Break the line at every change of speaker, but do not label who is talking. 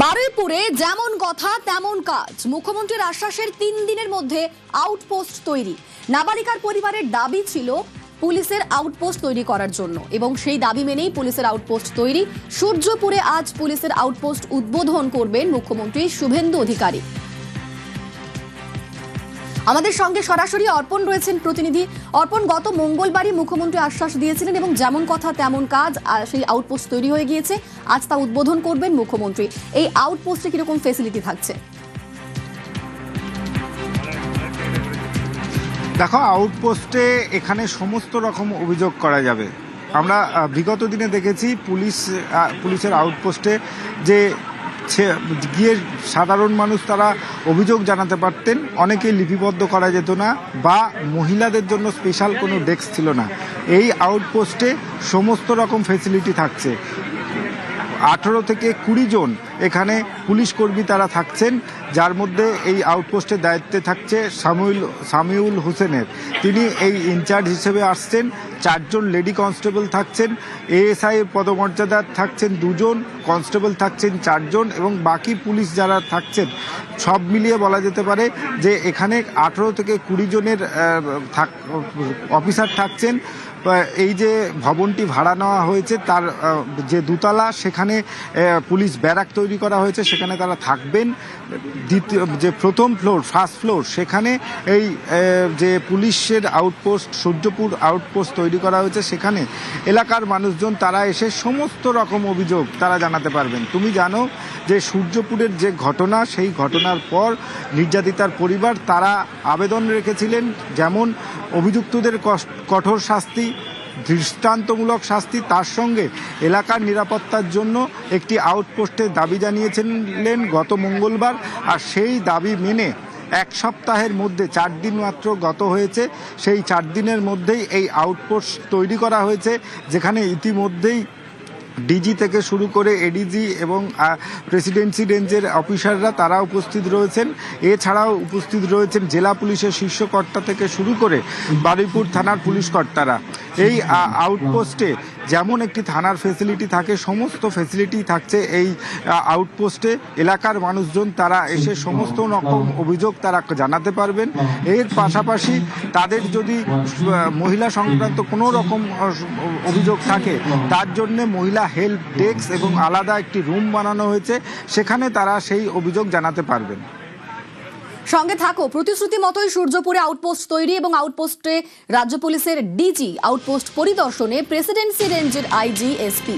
বারুইপুরে যেমন কথা তেমন কাজ। মুখ্যমন্ত্রীর আশ্বাসের 3 দিনের মধ্যে আউটপোস্ট তৈরি। নাবালিকার পরিবারের দাবি ছিল পুলিশের আউটপোস্ট তৈরি করার জন্য এবং সেই দাবি মেনেই পুলিশের আউটপোস্ট তৈরি। সূর্যপুরে আজ পুলিশের আউটপোস্ট উদ্বোধন করবেন মুখ্যমন্ত্রী শুভেন্দু অধিকারী। আমাদের সঙ্গে সরাসরি অর্পণ রয়েছেন প্রতিনিধি। অর্পণ, গত মঙ্গলবারই মুখ্যমন্ত্রী আশ্বাস দিয়েছিলেন এবং যেমন কথা তেমন কাজ, সেই আউটপোস্ট তৈরি হয়ে গিয়েছে। আজ তা উদ্বোধন করবেন মুখ্যমন্ত্রী। এই আউটপোস্টে কিরকম ফেসিলিটি থাকছে?
দেখো, আউটপোস্টে এখানে সমস্ত রকম অভিযোগ করা যাবে। আমরা বিগত দিনে দেখেছি পুলিশের আউটপোস্টে যে গিয়ে সাধারণ মানুষ তারা অভিযোগ জানাতে পারতেন, অনেকেই লিপিবদ্ধ করা যেত না বা মহিলাদের জন্য স্পেশাল কোনো ডেস্ক ছিল না। এই আউটপোস্টে সমস্ত রকম ফেসিলিটি থাকছে। 18 থেকে 20 জন এখানে পুলিশ কর্মী তারা থাকছেন, যার মধ্যে এই আউটপোস্টের দায়িত্বে থাকছে সামিউল হোসেনের। তিনি এই ইনচার্জ হিসেবে আসছেন। 4 জন লেডি কনস্টেবল থাকছেন, এএসআই পদমর্যাদা থাকছেন 2 জন, কনস্টেবল থাকছেন 4 জন এবং বাকি পুলিশ যারা থাকছেন সব মিলিয়ে বলা যেতে পারে যে এখানে 18 থেকে 20 জনের অফিসার থাকছেন। এই যে ভবনটি ভাড়া নেওয়া হয়েছে তার যে দোতলা, সেখানে পুলিশ ব্যারাক তৈরি করা হয়েছে, সেখানে তারা থাকবেন। দ্বিতীয় যে প্রথম ফ্লোর, ফার্স্ট ফ্লোর, সেখানে এই যে পুলিশের আউটপোস্ট সূর্যপুর আউটপোস্ট তৈরি করা হয়েছে, সেখানে এলাকার মানুষজন তারা এসে সমস্ত রকম অভিযোগ তারা জানাতে পারবেন। তুমি জানো যে সূর্যপুরের যে ঘটনা, সেই ঘটনার পর নির্যাতিতার পরিবার তারা আবেদন রেখেছিলেন, যেমন অভিযুক্তদের কঠোর শাস্তি, দৃষ্টান্তমূলক শাস্তি, তার সঙ্গে এলাকার নিরাপত্তার জন্য একটি আউটপোস্টের দাবি জানিয়েছিলেন গত মঙ্গলবার। আর সেই দাবি মেনে 1 সপ্তাহের মধ্যে 4 দিন মাত্র গত হয়েছে, সেই 4 দিনের মধ্যেই এই আউটপোস্ট তৈরি করা হয়েছে, যেখানে ইতিমধ্যেই ডিজি থেকে শুরু করে এডিজি এবং প্রেসিডেন্সি রেঞ্জের অফিসাররা তারা উপস্থিত রয়েছেন। এছাড়াও উপস্থিত রয়েছেন জেলা পুলিশের শীর্ষকর্তা থেকে শুরু করে বারুইপুর থানার পুলিশ কর্তারা। এই আউটপোস্টে যেমন একটি থানার ফেসিলিটি থাকে, সমস্ত ফেসিলিটি থাকছে এই আউটপোস্টে। এলাকার মানুষজন তারা এসে সমস্ত রকম অভিযোগ তারা জানাতে পারবেন। এর পাশাপাশি তাদের যদি মহিলা সংক্রান্ত কোনো রকম অভিযোগ থাকে, তার জন্য মহিলা হেল্প ডেস্ক এবং আলাদা একটি রুম বানানো হয়েছে, সেখানে তারা সেই অভিযোগ জানাতে পারবেন।
সঙ্গে থাকো। প্রতিশ্রুতি মতোই সূর্যপুরে আউটপোস্ট তৈরি এবং আউটপোস্টে রাজ্য পুলিশের ডিজি আউটপোস্ট পরিদর্শনে প্রেসিডেন্সি রেঞ্জের আইজি, এসপি।